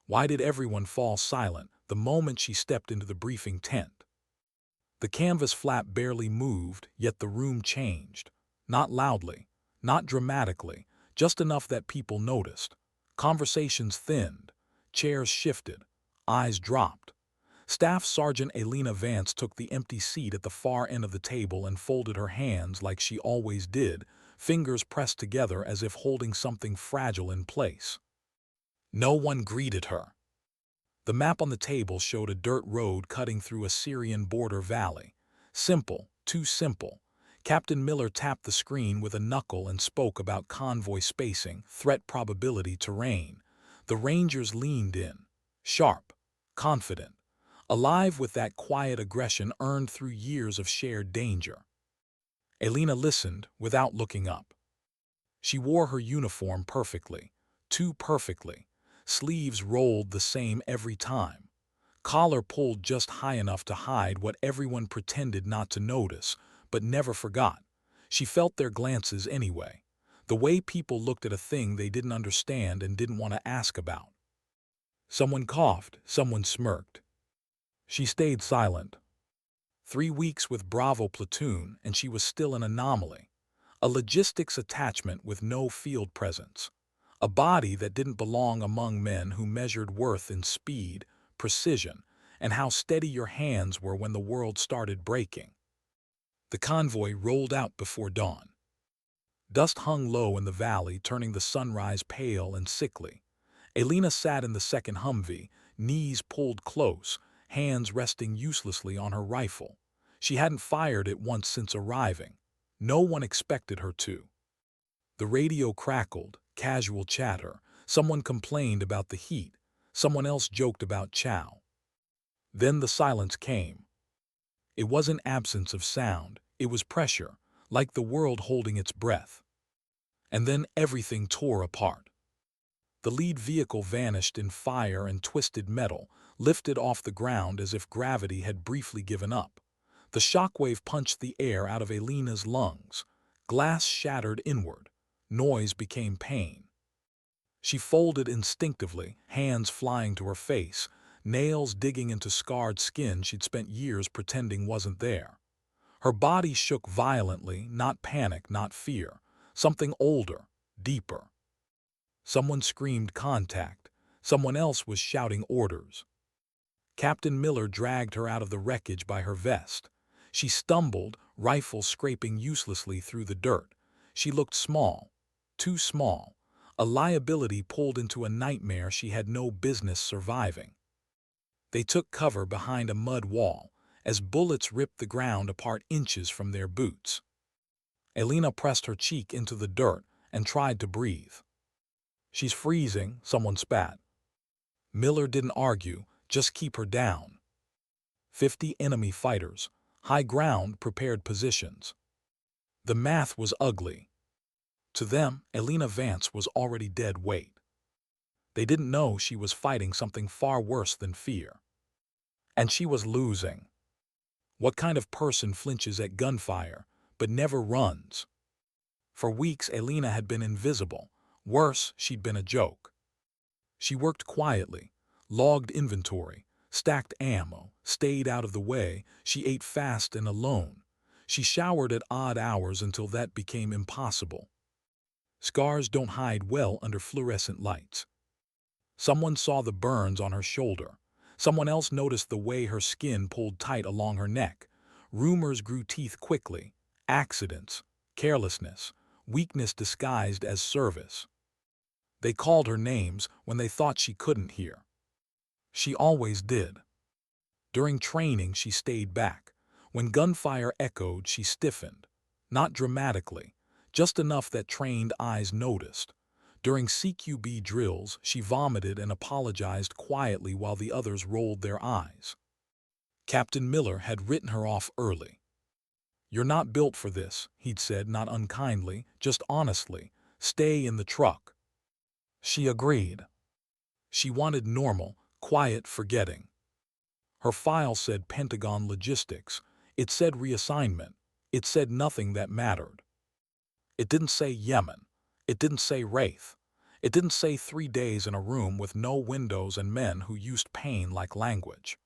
Why did everyone fall silent the moment she stepped into the briefing tent? The canvas flap barely moved, yet the room changed. Not loudly, not dramatically, just enough that people noticed. Conversations thinned, chairs shifted, eyes dropped. Staff Sergeant Elena Vance took the empty seat at the far end of the table and folded her hands like she always did, fingers pressed together as if holding something fragile in place. No one greeted her. The map on the table showed a dirt road cutting through a Syrian border valley. Simple, too simple. Captain Miller tapped the screen with a knuckle and spoke about convoy spacing, threat probability, terrain. The Rangers leaned in, sharp, confident, alive with that quiet aggression earned through years of shared danger. Elena listened without looking up. She wore her uniform perfectly, too perfectly. Sleeves rolled the same every time. Collar pulled just high enough to hide what everyone pretended not to notice, but never forgot. She felt their glances anyway. The way people looked at a thing they didn't understand and didn't want to ask about. Someone coughed, someone smirked. She stayed silent. 3 weeks with Bravo platoon and she was still an anomaly. A logistics attachment with no field presence. A body that didn't belong among men who measured worth in speed, precision, and how steady your hands were when the world started breaking. The convoy rolled out before dawn. Dust hung low in the valley, turning the sunrise pale and sickly. Elena sat in the second Humvee, knees pulled close, hands resting uselessly on her rifle. She hadn't fired it once since arriving. No one expected her to. The radio crackled, casual chatter. Someone complained about the heat. Someone else joked about chow. Then the silence came. It wasn't absence of sound, it was pressure, like the world holding its breath. And then everything tore apart. The lead vehicle vanished in fire and twisted metal, lifted off the ground as if gravity had briefly given up. The shockwave punched the air out of Elena's lungs. Glass shattered inward. Noise became pain. She folded instinctively, hands flying to her face, nails digging into scarred skin she'd spent years pretending wasn't there. Her body shook violently, not panic, not fear. Something older, deeper. Someone screamed contact. Someone else was shouting orders. Captain Miller dragged her out of the wreckage by her vest. She stumbled, rifle scraping uselessly through the dirt. She looked small, too small, a liability pulled into a nightmare she had no business surviving. They took cover behind a mud wall, as bullets ripped the ground apart inches from their boots. Elena pressed her cheek into the dirt and tried to breathe. "She's freezing," someone spat. Miller didn't argue, just keep her down. 50 enemy fighters, high ground, prepared positions. The math was ugly. To them, Elena Vance was already dead weight. They didn't know she was fighting something far worse than fear. And she was losing. What kind of person flinches at gunfire, but never runs? For weeks, Elena had been invisible. Worse, she'd been a joke. She worked quietly, logged inventory, stacked ammo, stayed out of the way. She ate fast and alone. She showered at odd hours until that became impossible. Scars don't hide well under fluorescent lights. Someone saw the burns on her shoulder. Someone else noticed the way her skin pulled tight along her neck. Rumors grew teeth quickly. Accidents, carelessness, weakness disguised as service. They called her names when they thought she couldn't hear. She always did. During training, she stayed back. When gunfire echoed, she stiffened. Not dramatically, just enough that trained eyes noticed. During CQB drills, she vomited and apologized quietly while the others rolled their eyes. Captain Miller had written her off early. "You're not built for this," he'd said, not unkindly, just honestly. "Stay in the truck." She agreed. She wanted normal, quiet forgetting. Her file said Pentagon Logistics. It said reassignment. It said nothing that mattered. It didn't say Yemen. It didn't say Wraith. It didn't say 3 days in a room with no windows and men who used pain like language.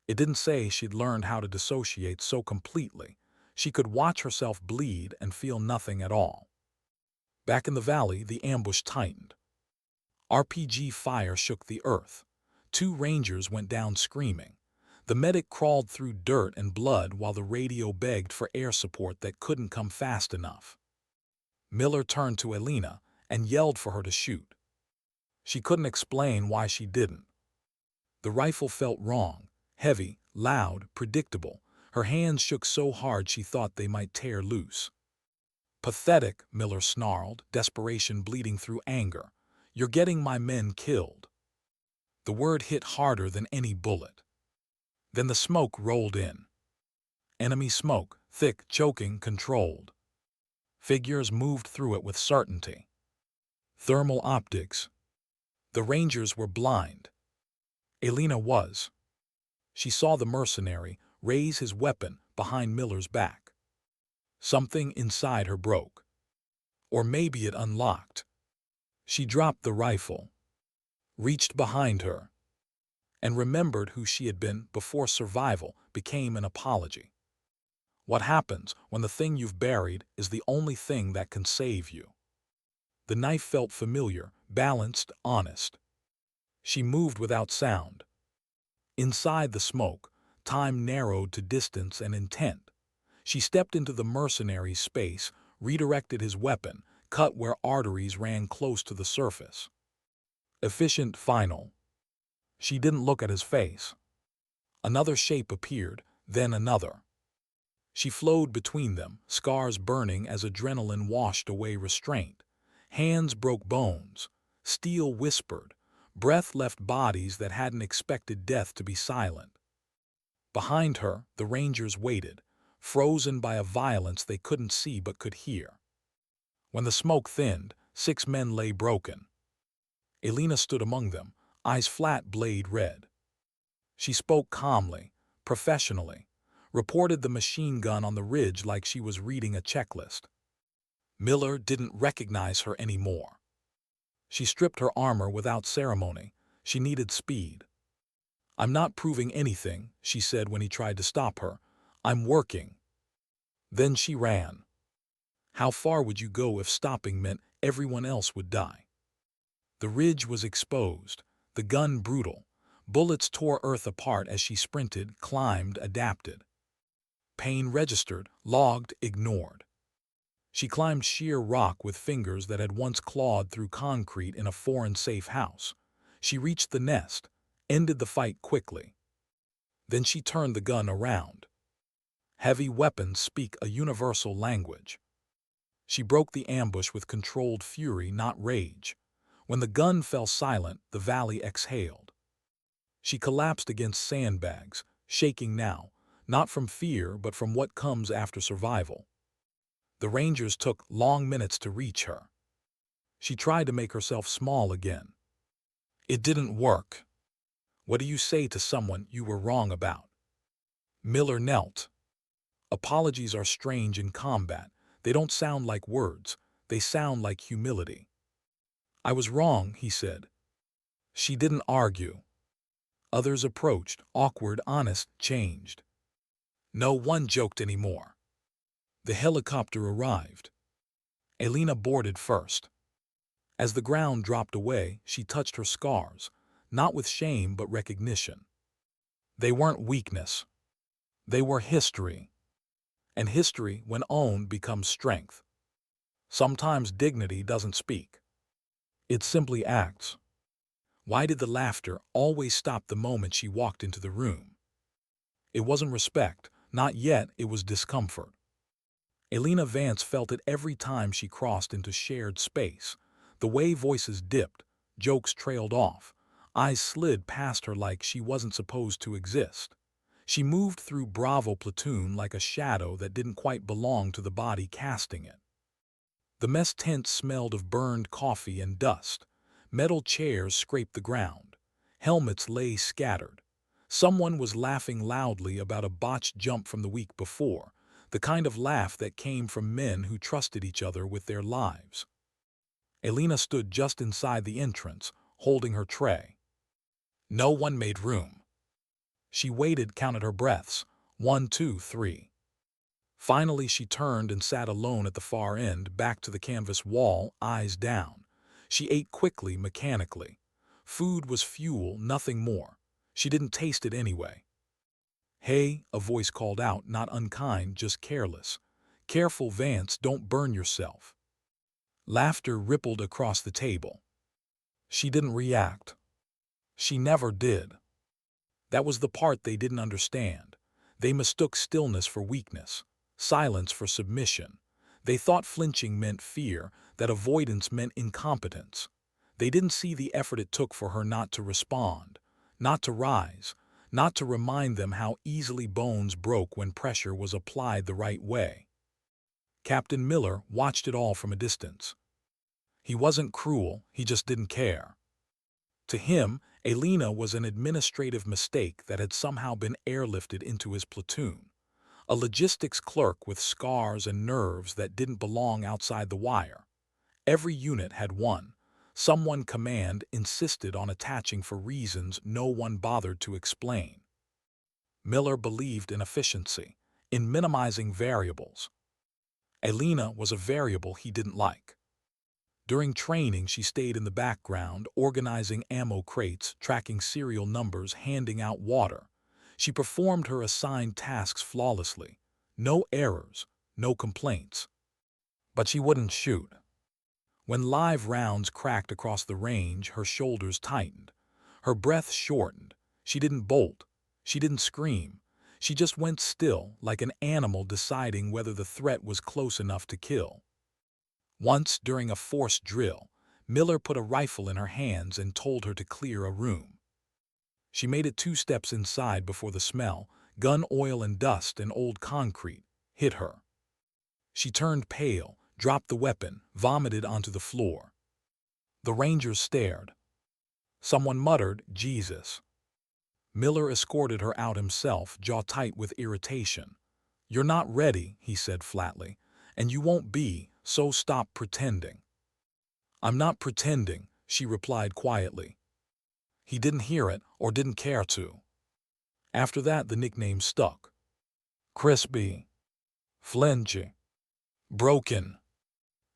It didn't say she'd learned how to dissociate so completely she could watch herself bleed and feel nothing at all. Back in the valley, the ambush tightened. RPG fire shook the earth. 2 rangers went down screaming. The medic crawled through dirt and blood while the radio begged for air support that couldn't come fast enough. Miller turned to Elena and yelled for her to shoot. She couldn't explain why she didn't. The rifle felt wrong, heavy, loud, predictable. Her hands shook so hard she thought they might tear loose. "Pathetic," Miller snarled, desperation bleeding through anger. "You're getting my men killed." The word hit harder than any bullet. Then the smoke rolled in. Enemy smoke, thick, choking, controlled. Figures moved through it with certainty. Thermal optics. The Rangers were blind. Elena was. She saw the mercenary raise his weapon behind Miller's back. Something inside her broke. Or maybe it unlocked. She dropped the rifle, reached behind her, and remembered who she had been before survival became an apology. What happens when the thing you've buried is the only thing that can save you? The knife felt familiar, balanced, honest. She moved without sound. Inside the smoke, time narrowed to distance and intent. She stepped into the mercenary's space, redirected his weapon, cut where arteries ran close to the surface. Efficient, final. She didn't look at his face. Another shape appeared, then another. She flowed between them, scars burning as adrenaline washed away restraint. Hands broke bones. Steel whispered. Breath left bodies that hadn't expected death to be silent. Behind her, the Rangers waited, frozen by a violence they couldn't see but could hear. When the smoke thinned, 6 men lay broken. Elena stood among them, eyes flat, blade red. She spoke calmly, professionally, reported the machine gun on the ridge like she was reading a checklist. Miller didn't recognize her anymore. She stripped her armor without ceremony. She needed speed. "I'm not proving anything," she said when he tried to stop her. "I'm working." Then she ran. How far would you go if stopping meant everyone else would die? The ridge was exposed, the gun brutal. Bullets tore earth apart as she sprinted, climbed, adapted. Pain registered, logged, ignored. She climbed sheer rock with fingers that had once clawed through concrete in a foreign safe house. She reached the nest, ended the fight quickly. Then she turned the gun around. Heavy weapons speak a universal language. She broke the ambush with controlled fury, not rage. When the gun fell silent, the valley exhaled. She collapsed against sandbags, shaking now, not from fear but from what comes after survival. The Rangers took long minutes to reach her. She tried to make herself small again. It didn't work. What do you say to someone you were wrong about? Miller knelt. Apologies are strange in combat. They don't sound like words. They sound like humility. "I was wrong," he said. She didn't argue. Others approached, awkward, honest, changed. No one joked anymore. The helicopter arrived. Elena boarded first. As the ground dropped away, she touched her scars, not with shame but recognition. They weren't weakness. They were history. And history, when owned, becomes strength. Sometimes dignity doesn't speak. It simply acts. Why did the laughter always stop the moment she walked into the room? It wasn't respect, not yet, it was discomfort. Elena Vance felt it every time she crossed into shared space. The way voices dipped, jokes trailed off, eyes slid past her like she wasn't supposed to exist. She moved through Bravo platoon like a shadow that didn't quite belong to the body casting it. The mess tent smelled of burned coffee and dust. Metal chairs scraped the ground. Helmets lay scattered. Someone was laughing loudly about a botched jump from the week before, the kind of laugh that came from men who trusted each other with their lives. Elena stood just inside the entrance, holding her tray. No one made room. She waited, counted her breaths. 1, 2, 3. Finally, she turned and sat alone at the far end, back to the canvas wall, eyes down. She ate quickly, mechanically. Food was fuel, nothing more. She didn't taste it anyway. "Hey," a voice called out, not unkind, just careless. "Careful, Vance, don't burn yourself." Laughter rippled across the table. She didn't react. She never did. That was the part they didn't understand. They mistook stillness for weakness, silence for submission. They thought flinching meant fear, that avoidance meant incompetence. They didn't see the effort it took for her not to respond, not to rise, not to remind them how easily bones broke when pressure was applied the right way. Captain Miller watched it all from a distance. He wasn't cruel, he just didn't care. To him, Elena was an administrative mistake that had somehow been airlifted into his platoon. A logistics clerk with scars and nerves that didn't belong outside the wire. Every unit had one. Someone command insisted on attaching for reasons no one bothered to explain. Miller believed in efficiency, in minimizing variables. Elena was a variable he didn't like. During training, she stayed in the background, organizing ammo crates, tracking serial numbers, handing out water. She performed her assigned tasks flawlessly. No errors, no complaints. But she wouldn't shoot. When live rounds cracked across the range, her shoulders tightened. Her breath shortened. She didn't bolt. She didn't scream. She just went still, like an animal deciding whether the threat was close enough to kill. Once, during a forced drill, Miller put a rifle in her hands and told her to clear a room. She made it 2 steps inside before the smell, gun oil and dust and old concrete, hit her. She turned pale, dropped the weapon, vomited onto the floor. The Rangers stared. Someone muttered, "Jesus." Miller escorted her out himself, jaw tight with irritation. "You're not ready," he said flatly, "and you won't be, so stop pretending." "I'm not pretending," she replied quietly. He didn't hear it or didn't care to. After that, the nickname stuck. Crispy, flingy, broken.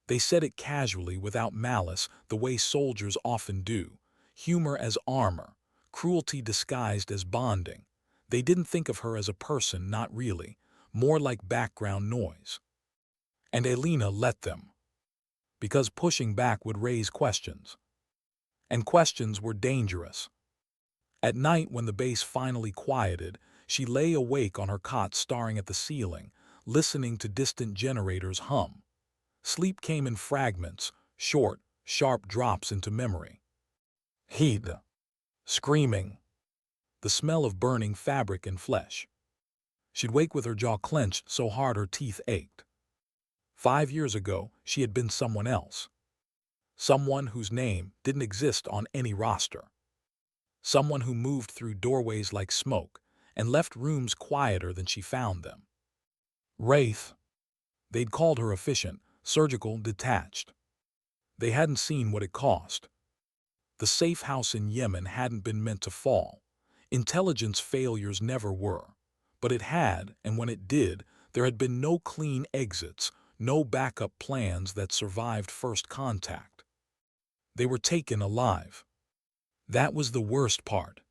They said it casually, without malice, the way soldiers often do. Humor as armor, cruelty disguised as bonding. They didn't think of her as a person, not really, more like background noise. And Elena let them. Because pushing back would raise questions. And questions were dangerous. At night, when the base finally quieted, she lay awake on her cot staring at the ceiling, listening to distant generators hum. Sleep came in fragments, short, sharp drops into memory. Heat. Screaming. The smell of burning fabric and flesh. She'd wake with her jaw clenched so hard her teeth ached. 5 years ago, she had been someone else. Someone whose name didn't exist on any roster. Someone who moved through doorways like smoke and left rooms quieter than she found them. Wraith. They'd called her efficient, surgical, detached. They hadn't seen what it cost. The safe house in Yemen hadn't been meant to fall. Intelligence failures never were. But it had, and when it did, there had been no clean exits, no backup plans that survived first contact. They were taken alive. That was the worst part.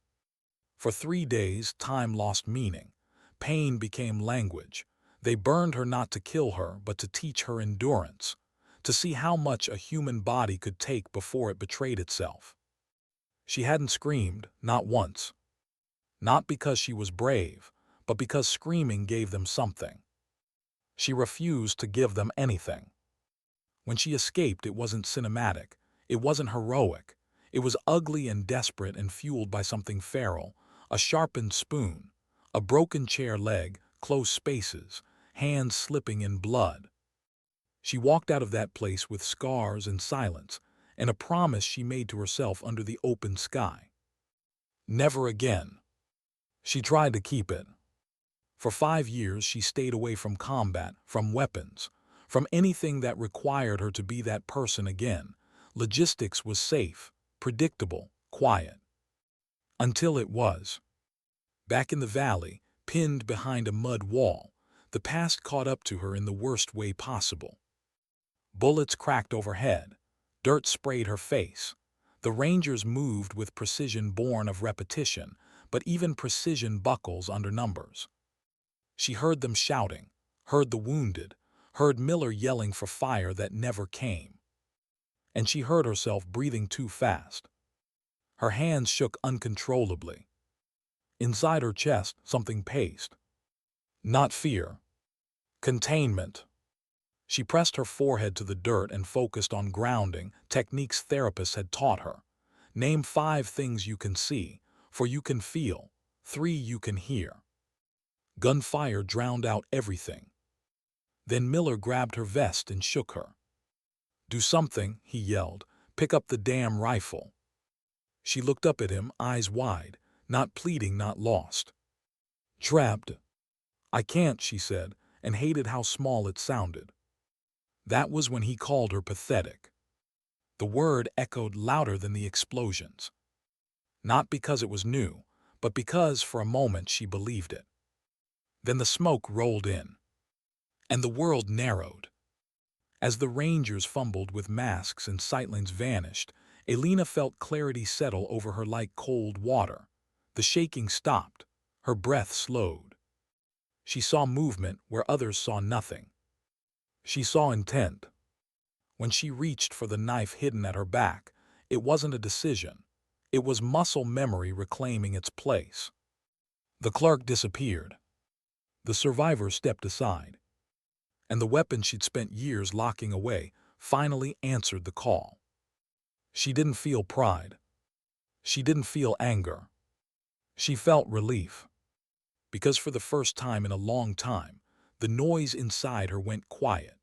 For 3 days, time lost meaning. Pain became language. They burned her not to kill her, but to teach her endurance, to see how much a human body could take before it betrayed itself. She hadn't screamed, not once. Not because she was brave, but because screaming gave them something. She refused to give them anything. When she escaped, it wasn't cinematic. It wasn't heroic. It was ugly and desperate and fueled by something feral, a sharpened spoon, a broken chair leg, close spaces, hands slipping in blood. She walked out of that place with scars and silence, and a promise she made to herself under the open sky. Never again. She tried to keep it. For 5 years, she stayed away from combat, from weapons, from anything that required her to be that person again, Logistics was safe, predictable, quiet. Until it was. Back in the valley, pinned behind a mud wall, the past caught up to her in the worst way possible. Bullets cracked overhead. Dirt sprayed her face. The Rangers moved with precision born of repetition, but even precision buckles under numbers. She heard them shouting, heard the wounded, heard Miller yelling for fire that never came. And she heard herself breathing too fast. Her hands shook uncontrollably. Inside her chest, something paced. Not fear. Containment. She pressed her forehead to the dirt and focused on grounding, techniques therapists had taught her. Name 5 things you can see, 4 you can feel, 3 you can hear. Gunfire drowned out everything. Then Miller grabbed her vest and shook her. "Do something," he yelled. "Pick up the damn rifle." She looked up at him, eyes wide, not pleading, not lost. "Trapped." "I can't," she said, and hated how small it sounded. That was when he called her pathetic. The word echoed louder than the explosions. Not because it was new, but because for a moment she believed it. Then the smoke rolled in, and the world narrowed. As the Rangers fumbled with masks and sightlines vanished, Elena felt clarity settle over her like cold water. The shaking stopped. Her breath slowed. She saw movement where others saw nothing. She saw intent. When she reached for the knife hidden at her back, it wasn't a decision. It was muscle memory reclaiming its place. The clerk disappeared. The survivor stepped aside. And the weapon she'd spent years locking away finally answered the call. She didn't feel pride. She didn't feel anger. She felt relief. Because for the first time in a long time, the noise inside her went quiet.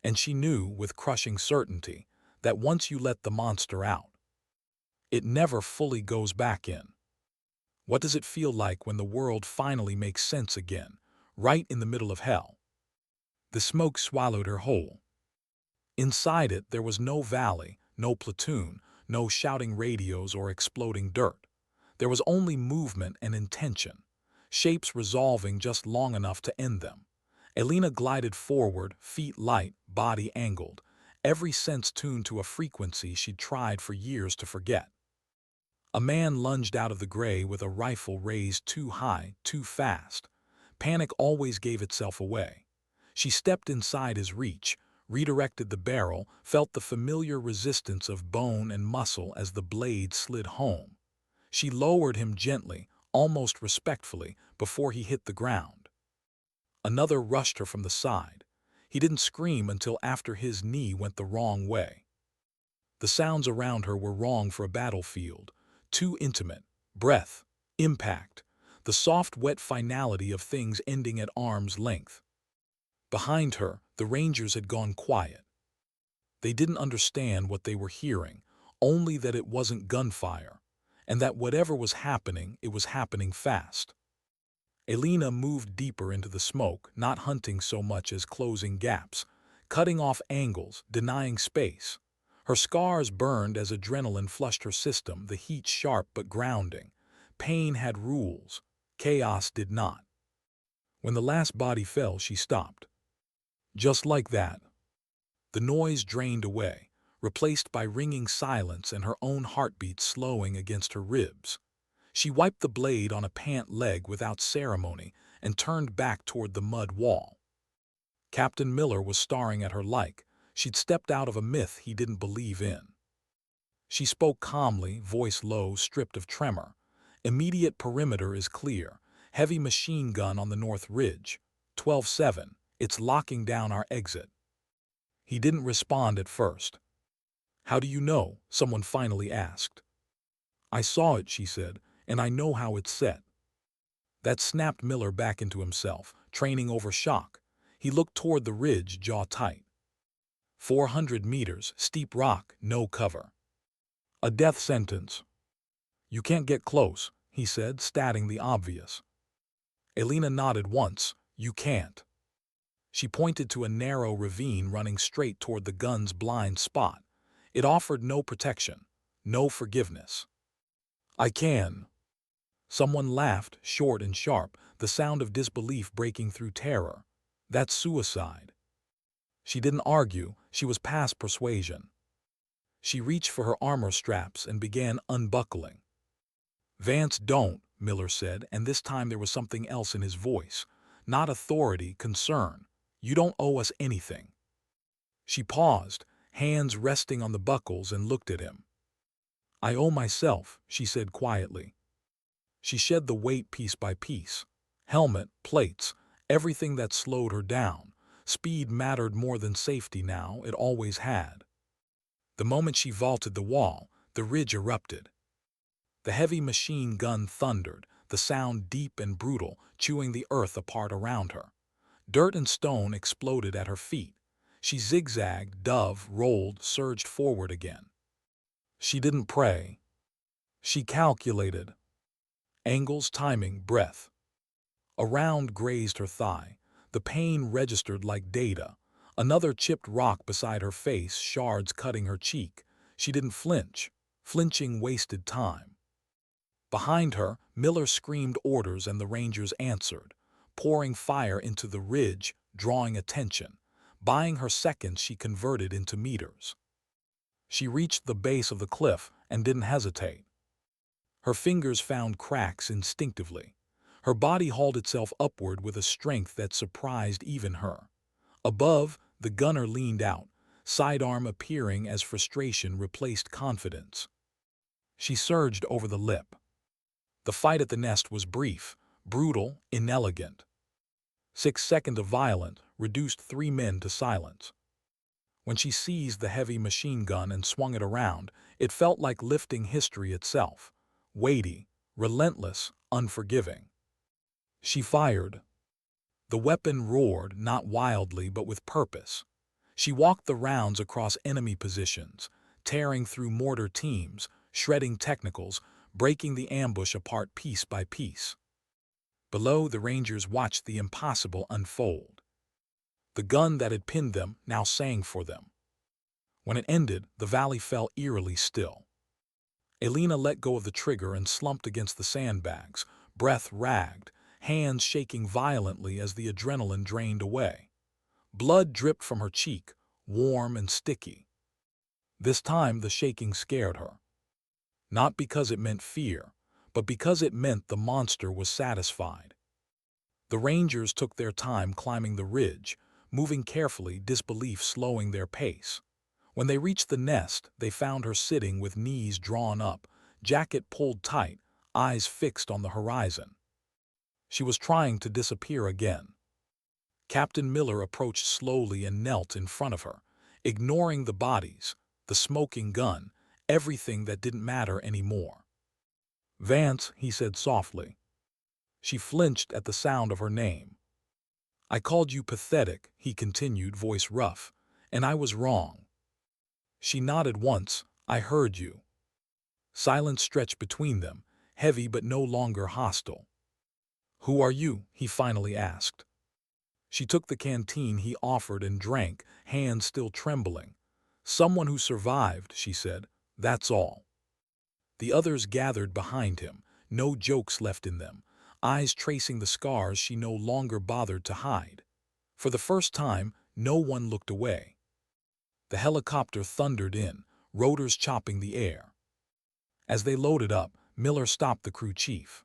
And she knew with crushing certainty that once you let the monster out, it never fully goes back in. What does it feel like when the world finally makes sense again, right in the middle of hell? The smoke swallowed her whole. Inside it there was no valley, no platoon, no shouting radios or exploding dirt. There was only movement and intention, shapes resolving just long enough to end them. Elena glided forward, feet light, body angled, every sense tuned to a frequency she'd tried for years to forget. A man lunged out of the gray with a rifle raised too high, too fast. Panic always gave itself away. She stepped inside his reach, redirected the barrel, felt the familiar resistance of bone and muscle as the blade slid home. She lowered him gently, almost respectfully, before he hit the ground. Another rushed her from the side. He didn't scream until after his knee went the wrong way. The sounds around her were wrong for a battlefield. Too intimate. Breath. Impact. The soft, wet finality of things ending at arm's length. Behind her, the Rangers had gone quiet. They didn't understand what they were hearing, only that it wasn't gunfire, and that whatever was happening, it was happening fast. Elena moved deeper into the smoke, not hunting so much as closing gaps, cutting off angles, denying space. Her scars burned as adrenaline flushed her system, the heat sharp but grounding. Pain had rules. Chaos did not. When the last body fell, she stopped. Just like that. The noise drained away, replaced by ringing silence and her own heartbeat slowing against her ribs. She wiped the blade on a pant leg without ceremony and turned back toward the mud wall. Captain Miller was staring at her like she'd stepped out of a myth he didn't believe in. She spoke calmly, voice low, stripped of tremor. "Immediate perimeter is clear. Heavy machine gun on the north ridge. 12-7. It's locking down our exit." He didn't respond at first. "How do you know?" someone finally asked. "I saw it," she said, "and I know how it's set." That snapped Miller back into himself, training over shock. He looked toward the ridge, jaw tight. 400 meters, steep rock, no cover. A death sentence. "You can't get close," he said, stating the obvious. Elena nodded once. "You can't." She pointed to a narrow ravine running straight toward the gun's blind spot. It offered no protection, no forgiveness. "I can." Someone laughed, short and sharp, the sound of disbelief breaking through terror. "That's suicide." She didn't argue, she was past persuasion. She reached for her armor straps and began unbuckling. "Vance, don't," Miller said, and this time there was something else in his voice. Not authority, concern. "You don't owe us anything." She paused, hands resting on the buckles, and looked at him. "I owe myself," she said quietly. She shed the weight piece by piece. Helmet, plates, everything that slowed her down. Speed mattered more than safety now, it always had. The moment she vaulted the wall, the ridge erupted. The heavy machine gun thundered, the sound deep and brutal, chewing the earth apart around her. Dirt and stone exploded at her feet. She zigzagged, dove, rolled, surged forward again. She didn't pray. She calculated. Angles, timing, breath. A round grazed her thigh. The pain registered like data. Another chipped rock beside her face, shards cutting her cheek. She didn't flinch. Flinching wasted time. Behind her, Miller screamed orders and the Rangers answered, pouring fire into the ridge, drawing attention. Buying her seconds, she converted into meters. She reached the base of the cliff and didn't hesitate. Her fingers found cracks instinctively. Her body hauled itself upward with a strength that surprised even her. Above, the gunner leaned out, sidearm appearing as frustration replaced confidence. She surged over the lip. The fight at the nest was brief, brutal, inelegant. 6 seconds of violence reduced 3 men to silence. When she seized the heavy machine gun and swung it around, it felt like lifting history itself. Weighty, relentless, unforgiving. She fired. The weapon roared, not wildly but with purpose. She walked the rounds across enemy positions, tearing through mortar teams, shredding technicals, breaking the ambush apart piece by piece. Below, the Rangers watched the impossible unfold. The gun that had pinned them now sang for them. When it ended, the valley fell eerily still. Elena let go of the trigger and slumped against the sandbags, breath ragged, hands shaking violently as the adrenaline drained away. Blood dripped from her cheek, warm and sticky. This time the shaking scared her. Not because it meant fear, but because it meant the monster was satisfied. The Rangers took their time climbing the ridge, moving carefully, disbelief slowing their pace. When they reached the nest, they found her sitting with knees drawn up, jacket pulled tight, eyes fixed on the horizon. She was trying to disappear again. Captain Miller approached slowly and knelt in front of her, ignoring the bodies, the smoking gun, everything that didn't matter anymore. "Vance," he said softly. She flinched at the sound of her name. "I called you pathetic," he continued, voice rough, "and I was wrong." She nodded once. "I heard you." Silence stretched between them, heavy but no longer hostile. "Who are you?" he finally asked. She took the canteen he offered and drank, hands still trembling. "Someone who survived," she said. "That's all." The others gathered behind him, no jokes left in them, eyes tracing the scars she no longer bothered to hide. For the first time, no one looked away. The helicopter thundered in, rotors chopping the air. As they loaded up, Miller stopped the crew chief.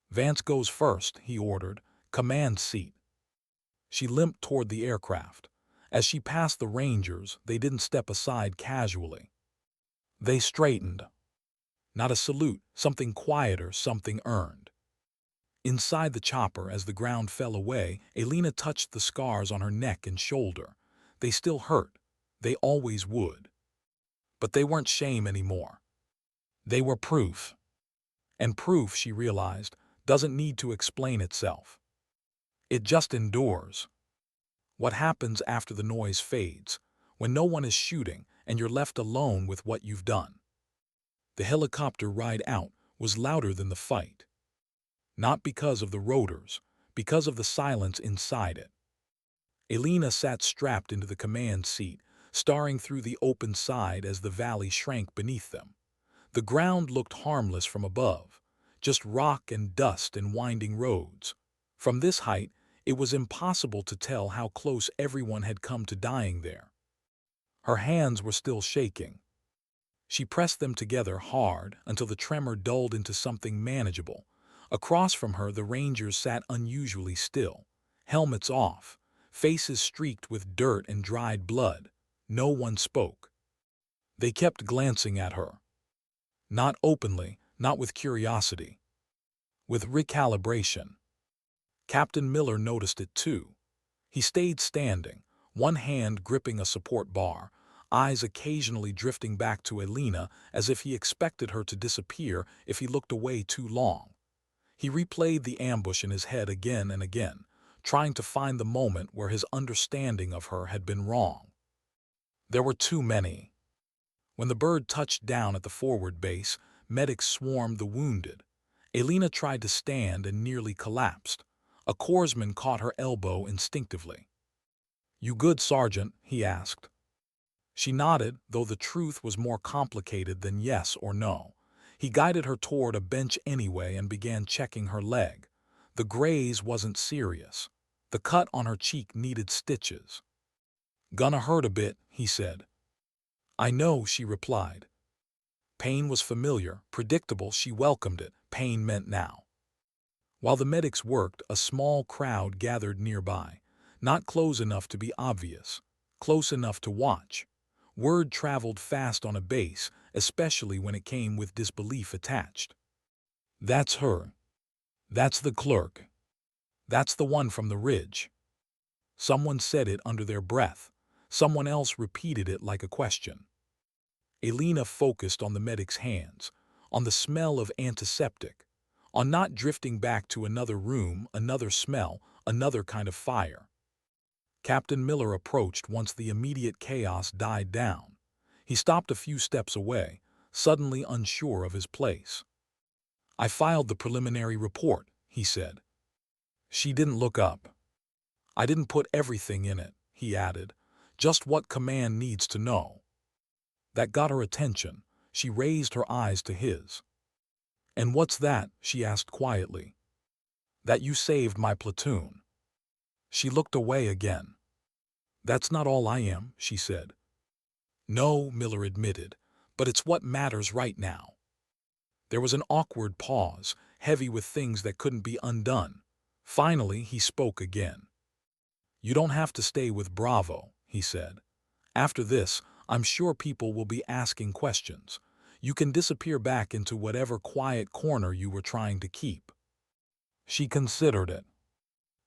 "Vance goes first," he ordered. "Command seat." She limped toward the aircraft. As she passed the Rangers, they didn't step aside casually. They straightened. Not a salute, something quieter, something earned. Inside the chopper, as the ground fell away, Elena touched the scars on her neck and shoulder. They still hurt. They always would. But they weren't shame anymore. They were proof. And proof, she realized, doesn't need to explain itself. It just endures. What happens after the noise fades, when no one is shooting and you're left alone with what you've done? The helicopter ride out was louder than the fight. Not because of the rotors, because of the silence inside it. Elena sat strapped into the command seat, staring through the open side as the valley shrank beneath them. The ground looked harmless from above, just rock and dust and winding roads. From this height, it was impossible to tell how close everyone had come to dying there. Her hands were still shaking. She pressed them together hard until the tremor dulled into something manageable. Across from her, the rangers sat unusually still, helmets off, faces streaked with dirt and dried blood. No one spoke. They kept glancing at her. Not openly, not with curiosity. With recalibration. Captain Miller noticed it too. He stayed standing, one hand gripping a support bar, eyes occasionally drifting back to Elena as if he expected her to disappear if he looked away too long. He replayed the ambush in his head again and again, trying to find the moment where his understanding of her had been wrong. There were too many. When the bird touched down at the forward base, medics swarmed the wounded. Elena tried to stand and nearly collapsed. A corpsman caught her elbow instinctively. "You good, Sergeant?" he asked. She nodded, though the truth was more complicated than yes or no. He guided her toward a bench anyway and began checking her leg. The graze wasn't serious. The cut on her cheek needed stitches. "Gonna hurt a bit," he said. "I know," she replied. Pain was familiar, predictable. She welcomed it. Pain meant now. While the medics worked, a small crowd gathered nearby. Not close enough to be obvious, close enough to watch. Word traveled fast on a base, especially when it came with disbelief attached. "That's her. That's the clerk. That's the one from the ridge." Someone said it under their breath. Someone else repeated it like a question. Elena focused on the medic's hands, on the smell of antiseptic, on not drifting back to another room, another smell, another kind of fire. Captain Miller approached once the immediate chaos died down. He stopped a few steps away, suddenly unsure of his place. "I filed the preliminary report," he said. She didn't look up. "I didn't put everything in it," he added, "just what command needs to know." That got her attention. She raised her eyes to his. "And what's that?" she asked quietly. "That you saved my platoon." She looked away again. "That's not all I am," she said. "No," Miller admitted, "but it's what matters right now." There was an awkward pause, heavy with things that couldn't be undone. Finally, he spoke again. "You don't have to stay with Bravo," he said. "After this, I'm sure people will be asking questions. You can disappear back into whatever quiet corner you were trying to keep." She considered it.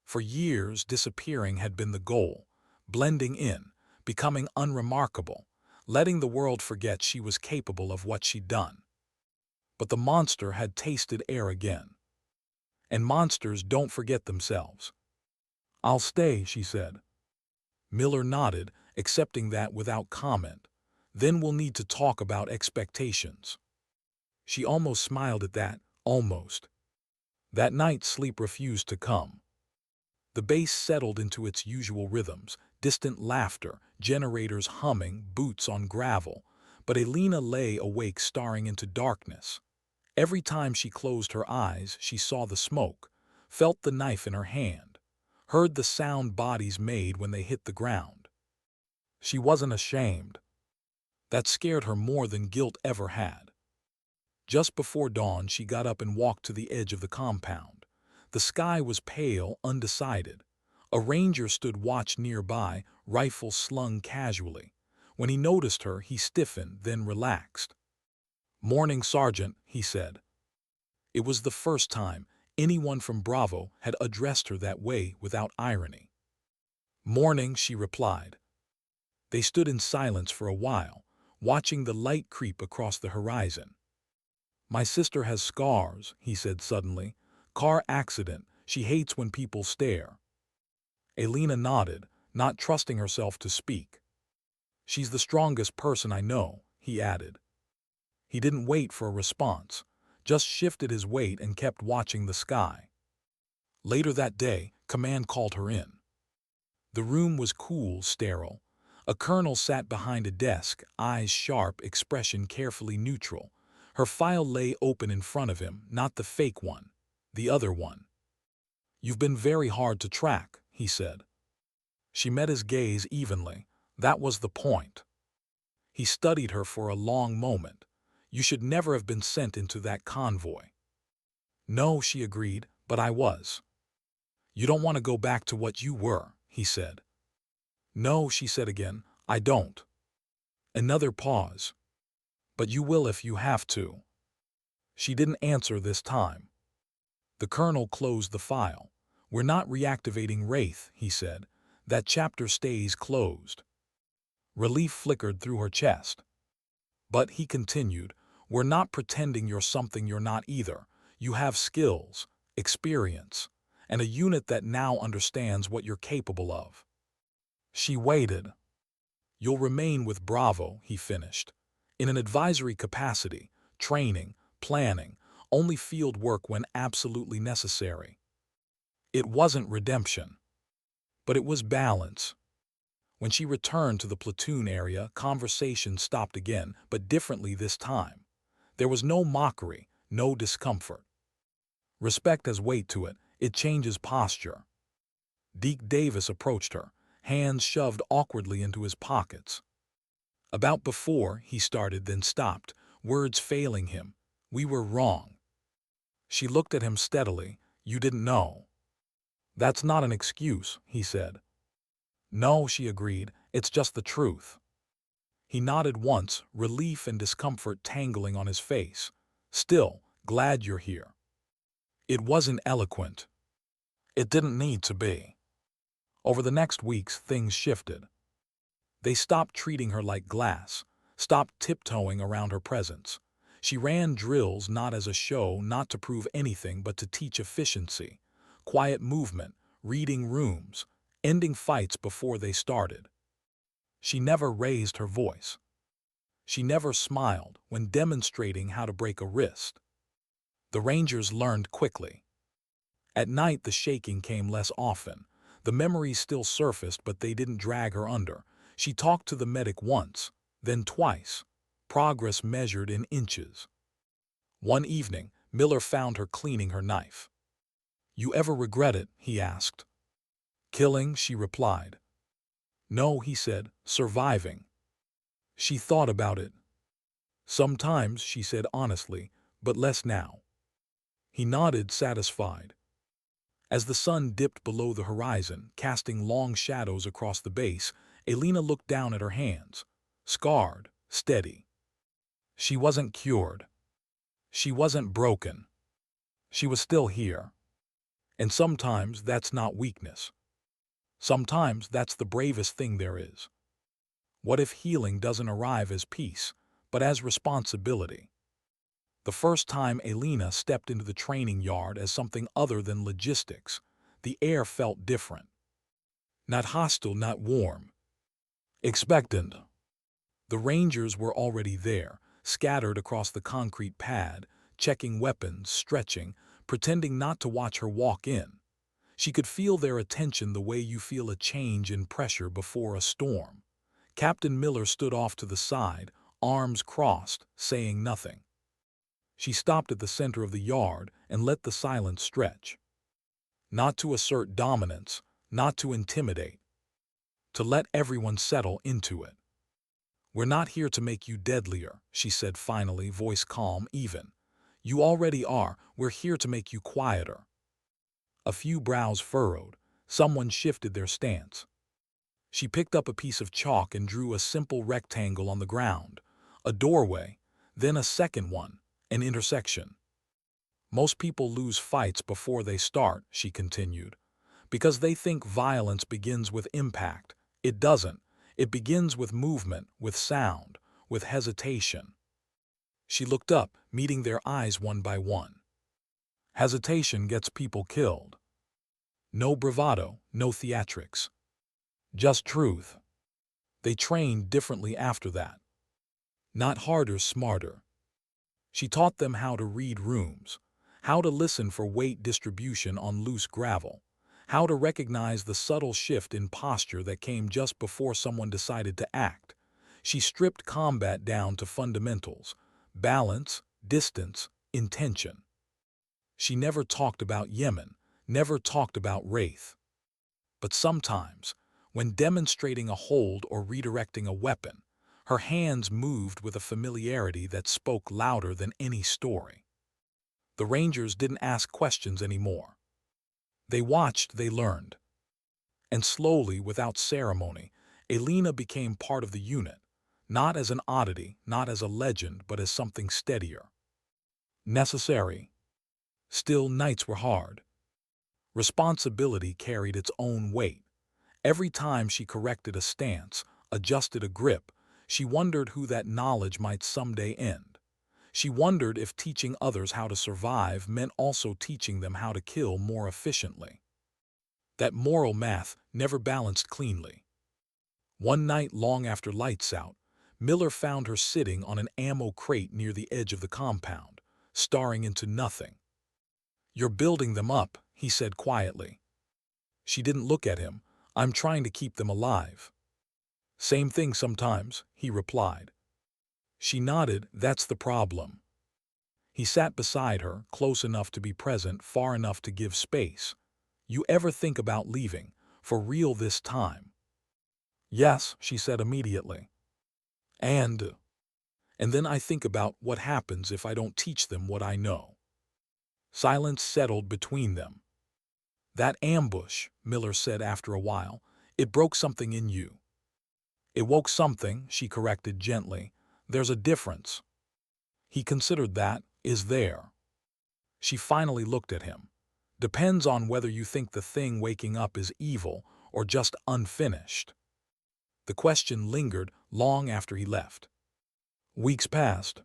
For years, disappearing had been the goal, blending in, becoming unremarkable, letting the world forget she was capable of what she'd done. But the monster had tasted air again. And monsters don't forget themselves. "I'll stay," she said. Miller nodded, accepting that without comment. "Then we'll need to talk about expectations." She almost smiled at that, almost. That night, sleep refused to come. The base settled into its usual rhythms, distant laughter, generators humming, boots on gravel. But Elena lay awake staring into darkness. Every time she closed her eyes, she saw the smoke, felt the knife in her hand, heard the sound bodies made when they hit the ground. She wasn't ashamed. That scared her more than guilt ever had. Just before dawn, she got up and walked to the edge of the compound. The sky was pale, undecided. A ranger stood watch nearby, rifle slung casually. When he noticed her, he stiffened, then relaxed. "Morning, Sergeant," he said. It was the first time anyone from Bravo had addressed her that way without irony. "Morning," she replied. They stood in silence for a while, watching the light creep across the horizon. "My sister has scars," he said suddenly. "Car accident. She hates when people stare." Elena nodded, not trusting herself to speak. "She's the strongest person I know," he added. He didn't wait for a response, just shifted his weight and kept watching the sky. Later that day, command called her in. The room was cool, sterile. A colonel sat behind a desk, eyes sharp, expression carefully neutral. Her file lay open in front of him, not the fake one, the other one. "You've been very hard to track," he said. She met his gaze evenly. That was the point. He studied her for a long moment. "You should never have been sent into that convoy." "No," she agreed, "but I was." "You don't want to go back to what you were," he said. "No," she said again, "I don't." Another pause. "But you will if you have to." She didn't answer this time. The colonel closed the file. "We're not reactivating Wraith," he said. "That chapter stays closed." Relief flickered through her chest. "But," he continued, "we're not pretending you're something you're not either. You have skills, experience, and a unit that now understands what you're capable of." She waited. "You'll remain with Bravo," he finished. "In an advisory capacity, training, planning, only field work when absolutely necessary." It wasn't redemption, but it was balance. When she returned to the platoon area, conversation stopped again, but differently this time. There was no mockery, no discomfort. Respect has weight to it. It changes posture. Deke Davis approached her, hands shoved awkwardly into his pockets. "About before," he started, then stopped, words failing him. "We were wrong." She looked at him steadily. "You didn't know." "That's not an excuse," he said. "No," she agreed, "it's just the truth." He nodded once, relief and discomfort tangling on his face. "Still, glad you're here." It wasn't eloquent. It didn't need to be. Over the next weeks, things shifted. They stopped treating her like glass, stopped tiptoeing around her presence. She ran drills not as a show, not to prove anything, but to teach efficiency, quiet movement, reading rooms, ending fights before they started. She never raised her voice. She never smiled when demonstrating how to break a wrist. The Rangers learned quickly. At night, the shaking came less often. The memories still surfaced, but they didn't drag her under. She talked to the medic once, then twice. Progress measured in inches. One evening, Miller found her cleaning her knife. "You ever regret it?" he asked. "Killing," she replied. "No," he said, "surviving." She thought about it. "Sometimes," she said honestly, "but less now." He nodded, satisfied. As the sun dipped below the horizon, casting long shadows across the base, Elena looked down at her hands. Scarred, steady. She wasn't cured. She wasn't broken. She was still here. And sometimes that's not weakness. Sometimes that's the bravest thing there is. What if healing doesn't arrive as peace, but as responsibility? The first time Elena stepped into the training yard as something other than logistics, the air felt different. Not hostile, not warm. Expectant. The Rangers were already there, scattered across the concrete pad, checking weapons, stretching, pretending not to watch her walk in. She could feel their attention the way you feel a change in pressure before a storm. Captain Miller stood off to the side, arms crossed, saying nothing. She stopped at the center of the yard and let the silence stretch. Not to assert dominance, not to intimidate. To let everyone settle into it. "We're not here to make you deadlier," she said finally, voice calm, even. "You already are. We're here to make you quieter." A few brows furrowed. Someone shifted their stance. She picked up a piece of chalk and drew a simple rectangle on the ground. A doorway, then a second one, an intersection. "Most people lose fights before they start," she continued, "because they think violence begins with impact. It doesn't. It begins with movement, with sound, with hesitation." She looked up, meeting their eyes one by one. Hesitation gets people killed. No bravado, no theatrics. Just truth. They trained differently after that. Not harder, smarter. She taught them how to read rooms, how to listen for weight distribution on loose gravel, how to recognize the subtle shift in posture that came just before someone decided to act. She stripped combat down to fundamentals: balance, distance, intention. She never talked about Yemen, never talked about Wraith. But sometimes, when demonstrating a hold or redirecting a weapon, her hands moved with a familiarity that spoke louder than any story. The Rangers didn't ask questions anymore. They watched, they learned. And slowly, without ceremony, Elena became part of the unit, not as an oddity, not as a legend, but as something steadier. Necessary. Still, nights were hard. Responsibility carried its own weight. Every time she corrected a stance, adjusted a grip, she wondered who that knowledge might someday end. She wondered if teaching others how to survive meant also teaching them how to kill more efficiently. That moral math never balanced cleanly. One night long after lights out, Miller found her sitting on an ammo crate near the edge of the compound, staring into nothing. "You're building them up," he said quietly. She didn't look at him. "I'm trying to keep them alive." "Same thing sometimes," he replied. She nodded. "That's the problem." He sat beside her, close enough to be present, far enough to give space. "You ever think about leaving, for real this time?" "Yes," she said immediately. And then I think about what happens if I don't teach them what I know." Silence settled between them. "That ambush," Miller said after a while, "it broke something in you." "It woke something," she corrected gently. "There's a difference." He considered that. "Is there?" She finally looked at him. "Depends on whether you think the thing waking up is evil or just unfinished." The question lingered long after he left. Weeks passed.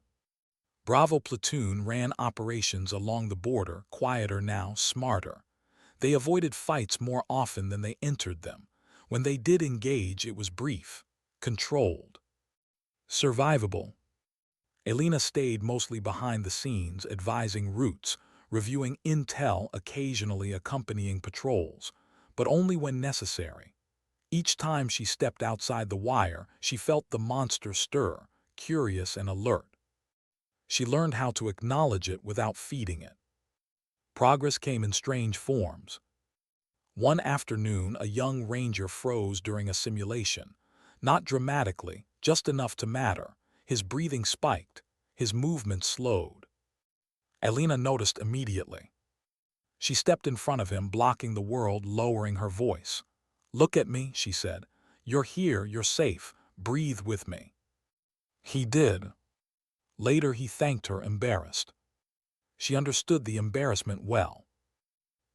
Bravo platoon ran operations along the border, quieter now, smarter. They avoided fights more often than they entered them. When they did engage, it was brief, controlled, survivable. Elena stayed mostly behind the scenes, advising routes, reviewing intel, occasionally accompanying patrols, but only when necessary. Each time she stepped outside the wire, she felt the monster stir, curious and alert. She learned how to acknowledge it without feeding it. Progress came in strange forms. One afternoon, a young ranger froze during a simulation. Not dramatically, just enough to matter. His breathing spiked, his movement slowed. Elena noticed immediately. She stepped in front of him, blocking the world, lowering her voice. "Look at me," she said. "You're here, you're safe. Breathe with me." He did. Later he thanked her, embarrassed. She understood the embarrassment well.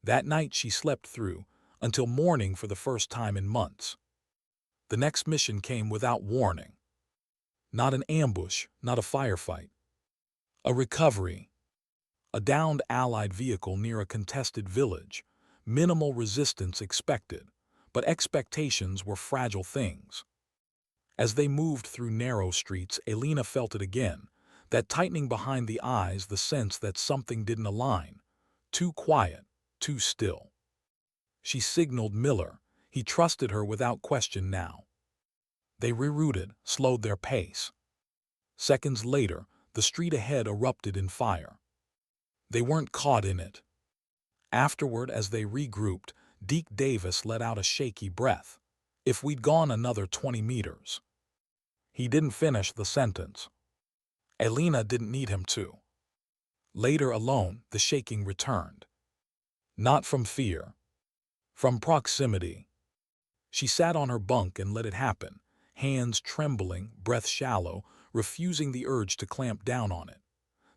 That night she slept through, until morning for the first time in months. The next mission came without warning. Not an ambush, not a firefight. A recovery. A downed Allied vehicle near a contested village. Minimal resistance expected, but expectations were fragile things. As they moved through narrow streets, Elena felt it again. That tightening behind the eyes, the sense that something didn't align. Too quiet, too still. She signaled Miller. He trusted her without question now. They rerouted, slowed their pace. Seconds later, the street ahead erupted in fire. They weren't caught in it. Afterward, as they regrouped, Deke Davis let out a shaky breath. "If we'd gone another 20 meters." He didn't finish the sentence. Elena didn't need him to. Later, alone, the shaking returned. Not from fear. From proximity. She sat on her bunk and let it happen, hands trembling, breath shallow, refusing the urge to clamp down on it.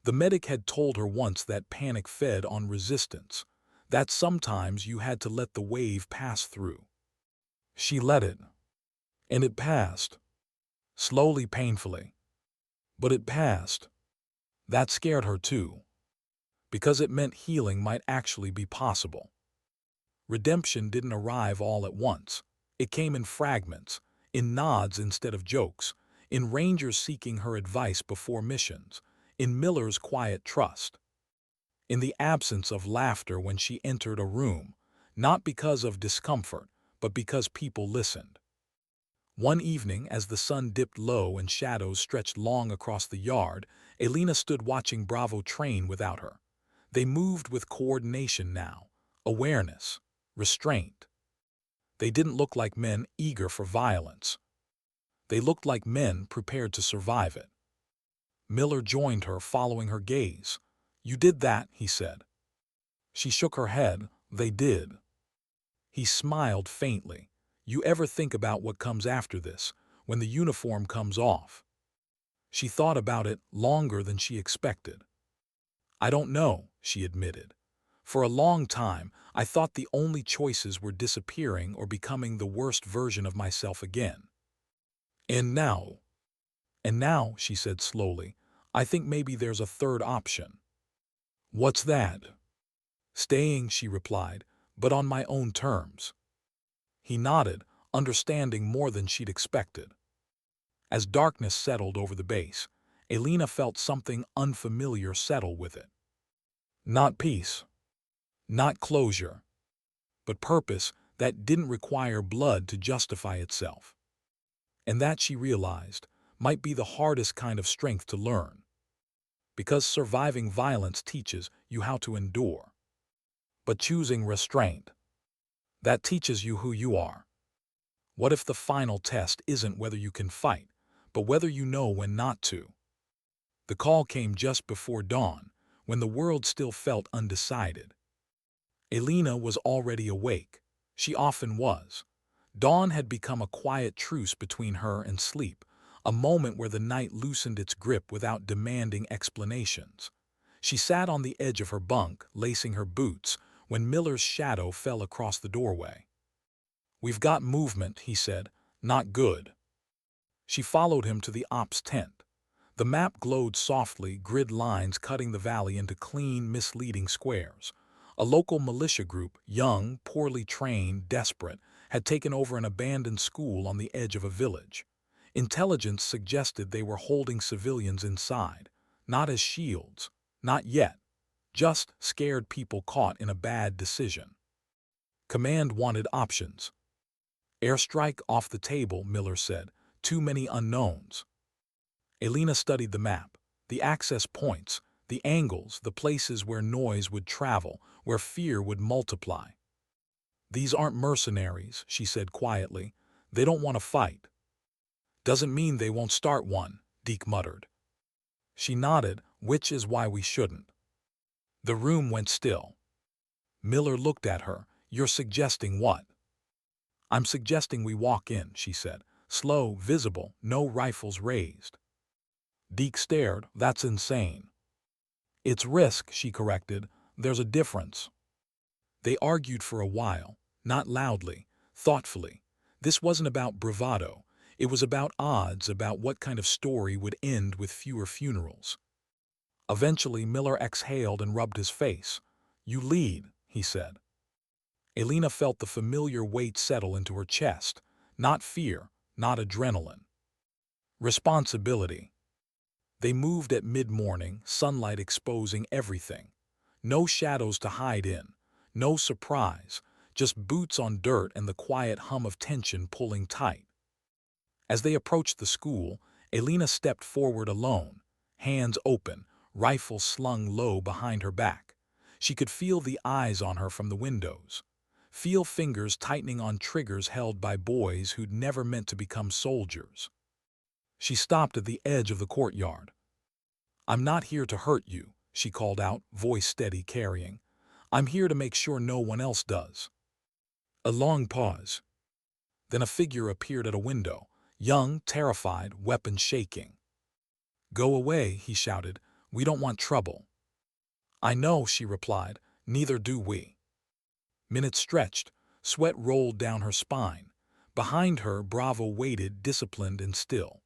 The medic had told her once that panic fed on resistance, that sometimes you had to let the wave pass through. She let it. And it passed. Slowly, painfully. But it passed. That scared her too. Because it meant healing might actually be possible. Redemption didn't arrive all at once. It came in fragments, in nods instead of jokes, in rangers seeking her advice before missions, in Miller's quiet trust. In the absence of laughter when she entered a room, not because of discomfort, but because people listened. One evening, as the sun dipped low and shadows stretched long across the yard, Elena stood watching Bravo train without her. They moved with coordination now, awareness, restraint. They didn't look like men eager for violence. They looked like men prepared to survive it. Miller joined her, following her gaze. "You did that," he said. She shook her head. "They did." He smiled faintly. "You ever think about what comes after this, when the uniform comes off?" She thought about it longer than she expected. "I don't know," she admitted. "For a long time, I thought the only choices were disappearing or becoming the worst version of myself again. And now, she said slowly, "I think maybe there's a third option." "What's that?" "Staying," she replied, "but on my own terms." He nodded, understanding more than she'd expected. As darkness settled over the base, Elena felt something unfamiliar settle with it. Not peace, not closure, but purpose that didn't require blood to justify itself. And that, she realized, might be the hardest kind of strength to learn. Because surviving violence teaches you how to endure. But choosing restraint, that teaches you who you are. What if the final test isn't whether you can fight, but whether you know when not to? The call came just before dawn, when the world still felt undecided. Elena was already awake. She often was. Dawn had become a quiet truce between her and sleep, a moment where the night loosened its grip without demanding explanations. She sat on the edge of her bunk, lacing her boots, when Miller's shadow fell across the doorway. "We've got movement," he said. "Not good." She followed him to the ops tent. The map glowed softly, grid lines cutting the valley into clean, misleading squares. A local militia group, young, poorly trained, desperate, had taken over an abandoned school on the edge of a village. Intelligence suggested they were holding civilians inside, not as shields, not yet, just scared people caught in a bad decision. Command wanted options. "Airstrike off the table," Miller said. "Too many unknowns." Elena studied the map, the access points, the angles, the places where noise would travel, where fear would multiply. "These aren't mercenaries," she said quietly. "They don't want to fight." "Doesn't mean they won't start one," Deke muttered. She nodded, "which is why we shouldn't." The room went still. Miller looked at her. "You're suggesting what?" "I'm suggesting we walk in," she said. "Slow, visible, no rifles raised." Deke stared. "That's insane." "It's risk," she corrected. "There's a difference." They argued for a while, not loudly, thoughtfully. This wasn't about bravado. It was about odds, about what kind of story would end with fewer funerals. Eventually, Miller exhaled and rubbed his face. "You lead," he said. Elena felt the familiar weight settle into her chest. Not fear, not adrenaline. Responsibility. They moved at mid-morning, sunlight exposing everything. No shadows to hide in, no surprise, just boots on dirt and the quiet hum of tension pulling tight. As they approached the school, Elena stepped forward alone, hands open, rifle slung low behind her back. She could feel the eyes on her from the windows. Feel fingers tightening on triggers held by boys who'd never meant to become soldiers. She stopped at the edge of the courtyard. "I'm not here to hurt you," she called out, voice steady, carrying. "I'm here to make sure no one else does." A long pause. Then a figure appeared at a window, young, terrified, weapon shaking. "Go away," he shouted. "We don't want trouble." "I know," she replied. "Neither do we." Minutes stretched. Sweat rolled down her spine. Behind her, Bravo waited, disciplined and still.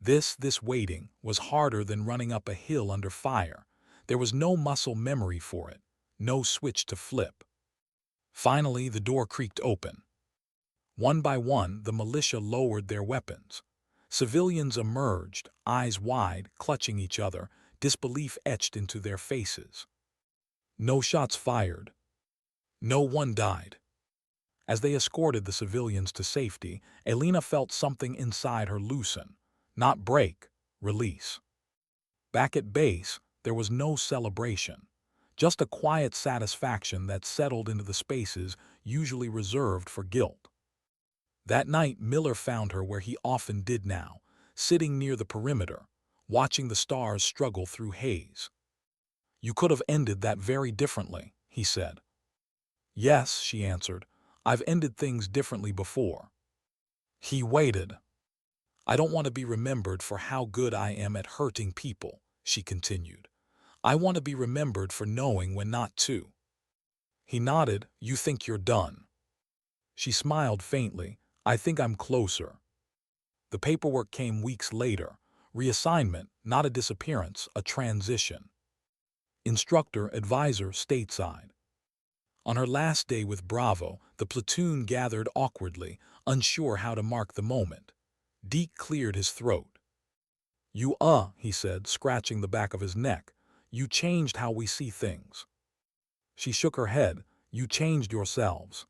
This waiting was harder than running up a hill under fire. There was no muscle memory for it, no switch to flip. Finally, the door creaked open. One by one, the militia lowered their weapons. Civilians emerged, eyes wide, clutching each other, disbelief etched into their faces. No shots fired. No one died. As they escorted the civilians to safety, Elena felt something inside her loosen, not break, release. Back at base, there was no celebration, just a quiet satisfaction that settled into the spaces usually reserved for guilt. That night, Miller found her where he often did now, sitting near the perimeter, watching the stars struggle through haze. "You could have ended that very differently," he said. "Yes," she answered. "I've ended things differently before." He waited. "I don't want to be remembered for how good I am at hurting people," she continued. "I want to be remembered for knowing when not to." He nodded. "You think you're done?" She smiled faintly. "I think I'm closer." The paperwork came weeks later. Reassignment, not a disappearance, a transition. Instructor, advisor, stateside. On her last day with Bravo, the platoon gathered awkwardly, unsure how to mark the moment. Deke cleared his throat. "You, he said, scratching the back of his neck. "You changed how we see things." She shook her head. "You changed yourselves."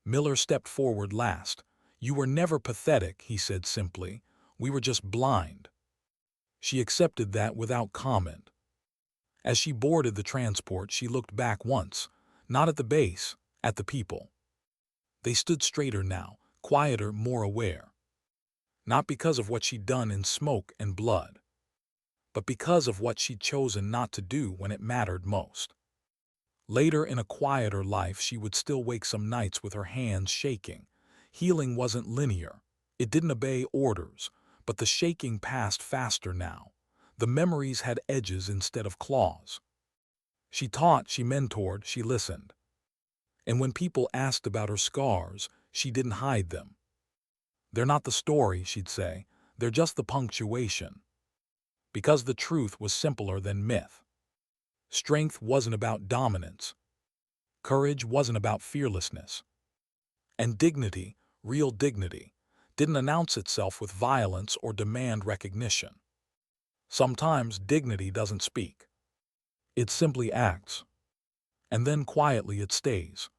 Miller stepped forward last. "You were never pathetic," he said simply. "We were just blind." She accepted that without comment. As she boarded the transport, she looked back once, not at the base, at the people. They stood straighter now, quieter, more aware. Not because of what she'd done in smoke and blood, but because of what she'd chosen not to do when it mattered most. Later, in a quieter life, she would still wake some nights with her hands shaking. Healing wasn't linear. It didn't obey orders, but the shaking passed faster now. The memories had edges instead of claws. She taught, she mentored, she listened. And when people asked about her scars, she didn't hide them. "They're not the story," she'd say. "They're just the punctuation." Because the truth was simpler than myth. Strength wasn't about dominance. Courage wasn't about fearlessness. And dignity, real dignity, didn't announce itself with violence or demand recognition. Sometimes dignity doesn't speak. It simply acts. And then quietly it stays.